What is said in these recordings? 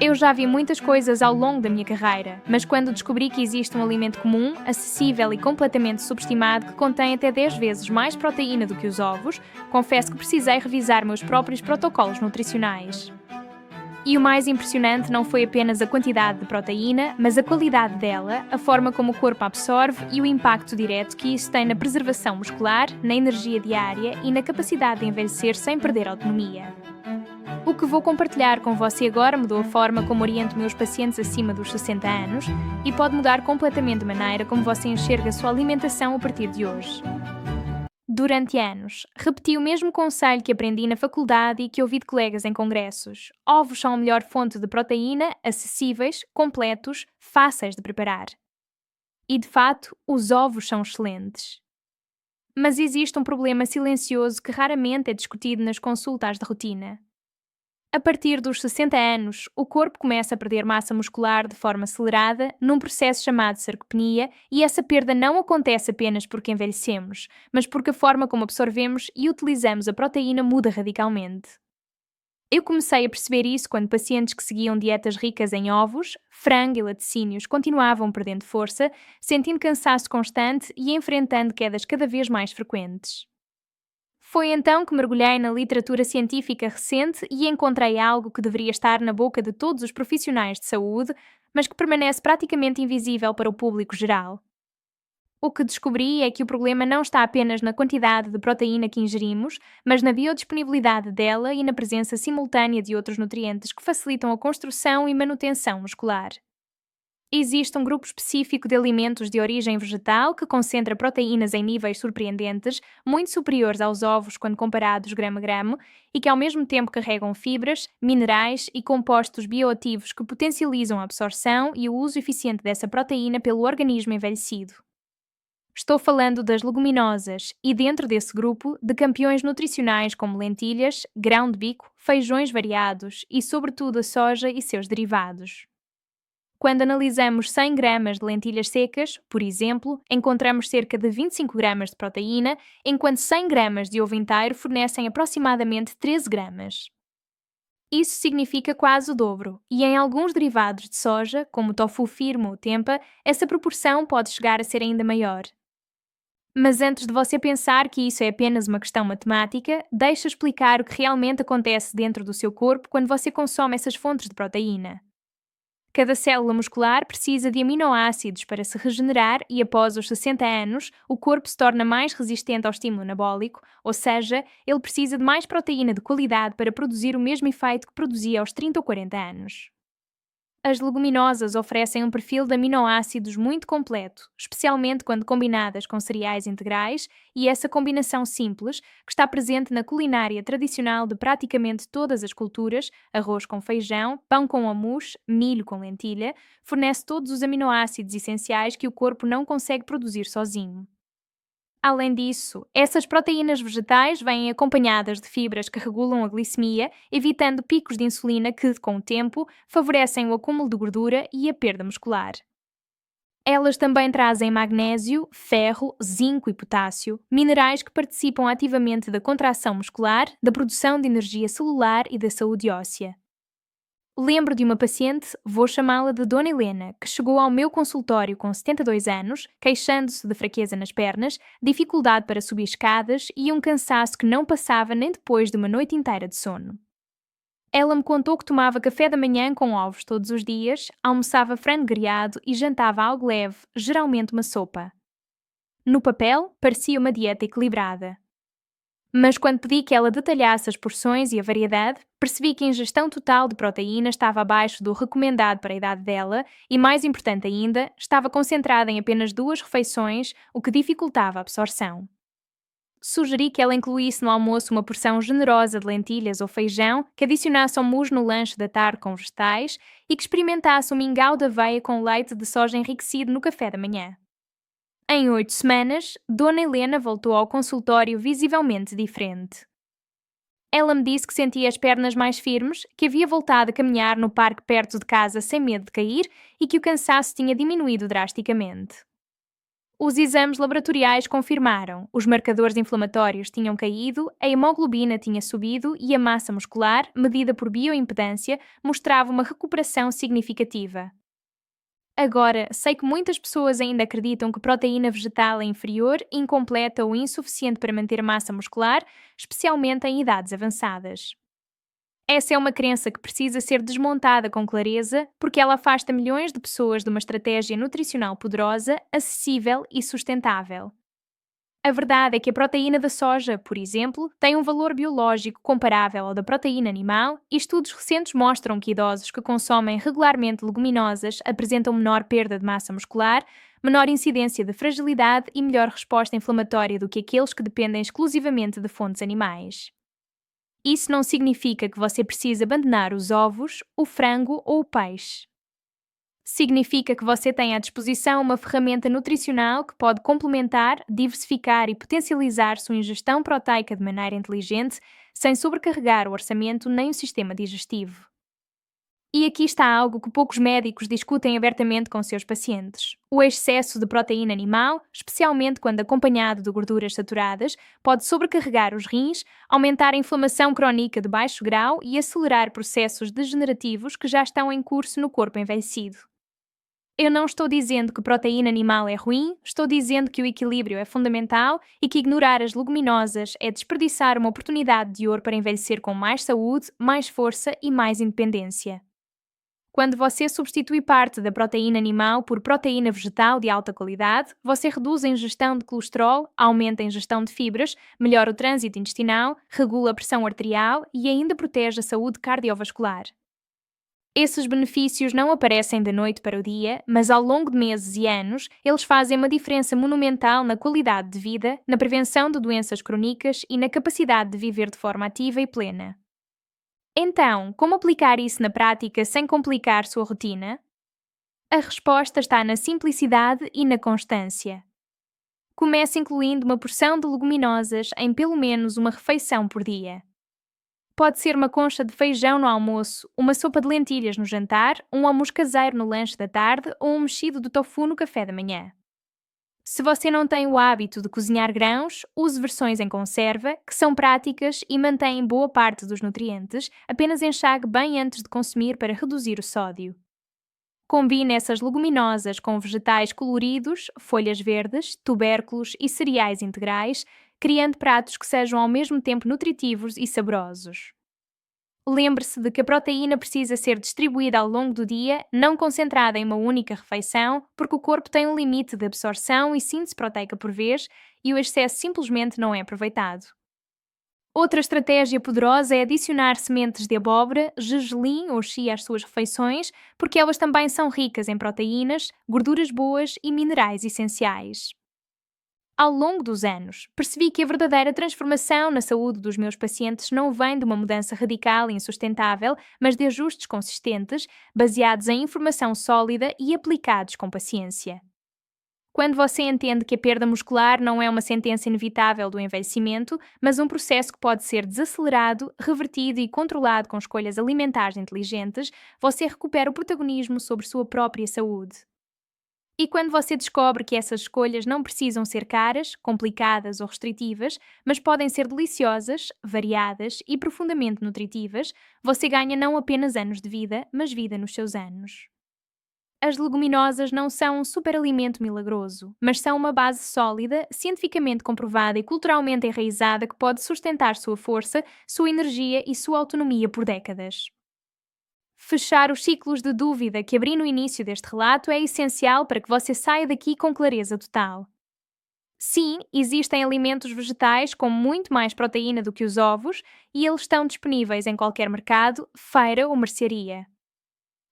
Eu já vi muitas coisas ao longo da minha carreira, mas quando descobri que existe um alimento comum, acessível e completamente subestimado que contém até 10 vezes mais proteína do que os ovos, confesso que precisei revisar meus próprios protocolos nutricionais. E o mais impressionante não foi apenas a quantidade de proteína, mas a qualidade dela, a forma como o corpo a absorve e o impacto direto que isso tem na preservação muscular, na energia diária e na capacidade de envelhecer sem perder autonomia. O que vou compartilhar com você agora mudou a forma como oriento meus pacientes acima dos 60 anos e pode mudar completamente a maneira como você enxerga a sua alimentação a partir de hoje. Durante anos, repeti o mesmo conselho que aprendi na faculdade e que ouvi de colegas em congressos. Ovos são a melhor fonte de proteína, acessíveis, completos, fáceis de preparar. E de fato, os ovos são excelentes. Mas existe um problema silencioso que raramente é discutido nas consultas de rotina. A partir dos 60 anos, o corpo começa a perder massa muscular de forma acelerada, num processo chamado sarcopenia, e essa perda não acontece apenas porque envelhecemos, mas porque a forma como absorvemos e utilizamos a proteína muda radicalmente. Eu comecei a perceber isso quando pacientes que seguiam dietas ricas em ovos, frango e laticínios continuavam perdendo força, sentindo cansaço constante e enfrentando quedas cada vez mais frequentes. Foi então que mergulhei na literatura científica recente e encontrei algo que deveria estar na boca de todos os profissionais de saúde, mas que permanece praticamente invisível para o público geral. O que descobri é que o problema não está apenas na quantidade de proteína que ingerimos, mas na biodisponibilidade dela e na presença simultânea de outros nutrientes que facilitam a construção e manutenção muscular. Existe um grupo específico de alimentos de origem vegetal que concentra proteínas em níveis surpreendentes, muito superiores aos ovos quando comparados gramo a gramo, e que ao mesmo tempo carregam fibras, minerais e compostos bioativos que potencializam a absorção e o uso eficiente dessa proteína pelo organismo envelhecido. Estou falando das leguminosas e, dentro desse grupo, de campeões nutricionais como lentilhas, grão de bico, feijões variados e, sobretudo, a soja e seus derivados. Quando analisamos 100 gramas de lentilhas secas, por exemplo, encontramos cerca de 25 gramas de proteína, enquanto 100 gramas de ovo inteiro fornecem aproximadamente 13 gramas. Isso significa quase o dobro, e em alguns derivados de soja, como o tofu firme ou tempeh, essa proporção pode chegar a ser ainda maior. Mas antes de você pensar que isso é apenas uma questão matemática, deixa explicar o que realmente acontece dentro do seu corpo quando você consome essas fontes de proteína. Cada célula muscular precisa de aminoácidos para se regenerar e, após os 60 anos, o corpo se torna mais resistente ao estímulo anabólico, ou seja, ele precisa de mais proteína de qualidade para produzir o mesmo efeito que produzia aos 30 ou 40 anos. As leguminosas oferecem um perfil de aminoácidos muito completo, especialmente quando combinadas com cereais integrais, e essa combinação simples, que está presente na culinária tradicional de praticamente todas as culturas, arroz com feijão, pão com hummus, milho com lentilha, fornece todos os aminoácidos essenciais que o corpo não consegue produzir sozinho. Além disso, essas proteínas vegetais vêm acompanhadas de fibras que regulam a glicemia, evitando picos de insulina que, com o tempo, favorecem o acúmulo de gordura e a perda muscular. Elas também trazem magnésio, ferro, zinco e potássio, minerais que participam ativamente da contração muscular, da produção de energia celular e da saúde óssea. Lembro de uma paciente, vou chamá-la de Dona Helena, que chegou ao meu consultório com 72 anos, queixando-se de fraqueza nas pernas, dificuldade para subir escadas e um cansaço que não passava nem depois de uma noite inteira de sono. Ela me contou que tomava café da manhã com ovos todos os dias, almoçava frango grelhado e jantava algo leve, geralmente uma sopa. No papel, parecia uma dieta equilibrada. Mas quando pedi que ela detalhasse as porções e a variedade, percebi que a ingestão total de proteína estava abaixo do recomendado para a idade dela e, mais importante ainda, estava concentrada em apenas 2 refeições, o que dificultava a absorção. Sugeri que ela incluísse no almoço uma porção generosa de lentilhas ou feijão, que adicionasse hummus no lanche da tarde com vegetais e que experimentasse um mingau de aveia com leite de soja enriquecido no café da manhã. Em 8 semanas, Dona Helena voltou ao consultório visivelmente diferente. Ela me disse que sentia as pernas mais firmes, que havia voltado a caminhar no parque perto de casa sem medo de cair e que o cansaço tinha diminuído drasticamente. Os exames laboratoriais confirmaram: os marcadores inflamatórios tinham caído, a hemoglobina tinha subido e a massa muscular, medida por bioimpedância, mostrava uma recuperação significativa. Agora, sei que muitas pessoas ainda acreditam que proteína vegetal é inferior, incompleta ou insuficiente para manter massa muscular, especialmente em idades avançadas. Essa é uma crença que precisa ser desmontada com clareza, porque ela afasta milhões de pessoas de uma estratégia nutricional poderosa, acessível e sustentável. A verdade é que a proteína da soja, por exemplo, tem um valor biológico comparável ao da proteína animal e estudos recentes mostram que idosos que consomem regularmente leguminosas apresentam menor perda de massa muscular, menor incidência de fragilidade e melhor resposta inflamatória do que aqueles que dependem exclusivamente de fontes animais. Isso não significa que você precisa abandonar os ovos, o frango ou o peixe. Significa que você tem à disposição uma ferramenta nutricional que pode complementar, diversificar e potencializar sua ingestão proteica de maneira inteligente, sem sobrecarregar o orçamento nem o sistema digestivo. E aqui está algo que poucos médicos discutem abertamente com seus pacientes. O excesso de proteína animal, especialmente quando acompanhado de gorduras saturadas, pode sobrecarregar os rins, aumentar a inflamação crónica de baixo grau e acelerar processos degenerativos que já estão em curso no corpo envelhecido. Eu não estou dizendo que proteína animal é ruim, estou dizendo que o equilíbrio é fundamental e que ignorar as leguminosas é desperdiçar uma oportunidade de ouro para envelhecer com mais saúde, mais força e mais independência. Quando você substitui parte da proteína animal por proteína vegetal de alta qualidade, você reduz a ingestão de colesterol, aumenta a ingestão de fibras, melhora o trânsito intestinal, regula a pressão arterial e ainda protege a saúde cardiovascular. Esses benefícios não aparecem da noite para o dia, mas ao longo de meses e anos, eles fazem uma diferença monumental na qualidade de vida, na prevenção de doenças crónicas e na capacidade de viver de forma ativa e plena. Então, como aplicar isso na prática sem complicar sua rotina? A resposta está na simplicidade e na constância. Comece incluindo uma porção de leguminosas em pelo menos uma refeição por dia. Pode ser uma concha de feijão no almoço, uma sopa de lentilhas no jantar, um almoço caseiro no lanche da tarde ou um mexido de tofu no café da manhã. Se você não tem o hábito de cozinhar grãos, use versões em conserva, que são práticas e mantêm boa parte dos nutrientes, apenas enxague bem antes de consumir para reduzir o sódio. Combine essas leguminosas com vegetais coloridos, folhas verdes, tubérculos e cereais integrais, criando pratos que sejam ao mesmo tempo nutritivos e saborosos. Lembre-se de que a proteína precisa ser distribuída ao longo do dia, não concentrada em uma única refeição, porque o corpo tem um limite de absorção e síntese proteica por vez e o excesso simplesmente não é aproveitado. Outra estratégia poderosa é adicionar sementes de abóbora, gergelim ou chia às suas refeições, porque elas também são ricas em proteínas, gorduras boas e minerais essenciais. Ao longo dos anos, percebi que a verdadeira transformação na saúde dos meus pacientes não vem de uma mudança radical e insustentável, mas de ajustes consistentes, baseados em informação sólida e aplicados com paciência. Quando você entende que a perda muscular não é uma sentença inevitável do envelhecimento, mas um processo que pode ser desacelerado, revertido e controlado com escolhas alimentares inteligentes, você recupera o protagonismo sobre sua própria saúde. E quando você descobre que essas escolhas não precisam ser caras, complicadas ou restritivas, mas podem ser deliciosas, variadas e profundamente nutritivas, você ganha não apenas anos de vida, mas vida nos seus anos. As leguminosas não são um superalimento milagroso, mas são uma base sólida, cientificamente comprovada e culturalmente enraizada que pode sustentar sua força, sua energia e sua autonomia por décadas. Fechar os ciclos de dúvida que abri no início deste relato é essencial para que você saia daqui com clareza total. Sim, existem alimentos vegetais com muito mais proteína do que os ovos e eles estão disponíveis em qualquer mercado, feira ou mercearia.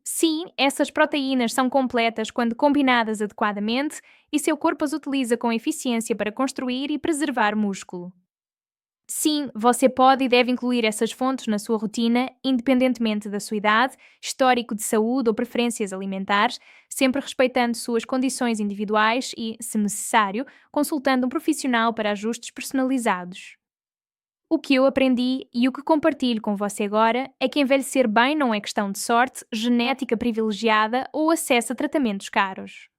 Sim, essas proteínas são completas quando combinadas adequadamente e seu corpo as utiliza com eficiência para construir e preservar músculo. Sim, você pode e deve incluir essas fontes na sua rotina, independentemente da sua idade, histórico de saúde ou preferências alimentares, sempre respeitando suas condições individuais e, se necessário, consultando um profissional para ajustes personalizados. O que eu aprendi e o que compartilho com você agora é que envelhecer bem não é questão de sorte, genética privilegiada ou acesso a tratamentos caros.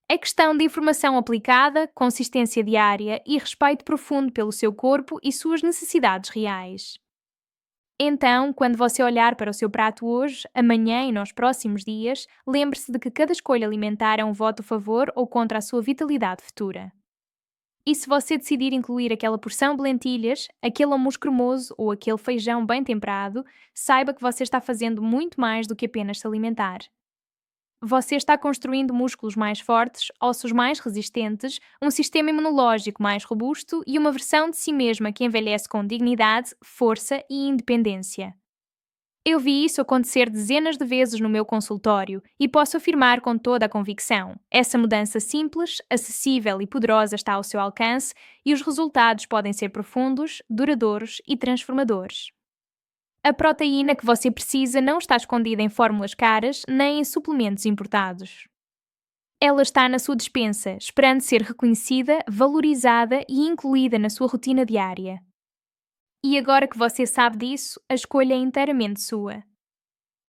É questão de informação aplicada, consistência diária e respeito profundo pelo seu corpo e suas necessidades reais. Então, quando você olhar para o seu prato hoje, amanhã e nos próximos dias, lembre-se de que cada escolha alimentar é um voto a favor ou contra a sua vitalidade futura. E se você decidir incluir aquela porção de lentilhas, aquele almoço cremoso ou aquele feijão bem temperado, saiba que você está fazendo muito mais do que apenas se alimentar. Você está construindo músculos mais fortes, ossos mais resistentes, um sistema imunológico mais robusto e uma versão de si mesma que envelhece com dignidade, força e independência. Eu vi isso acontecer dezenas de vezes no meu consultório e posso afirmar com toda a convicção: essa mudança simples, acessível e poderosa está ao seu alcance e os resultados podem ser profundos, duradouros e transformadores. A proteína que você precisa não está escondida em fórmulas caras nem em suplementos importados. Ela está na sua despensa, esperando ser reconhecida, valorizada e incluída na sua rotina diária. E agora que você sabe disso, a escolha é inteiramente sua.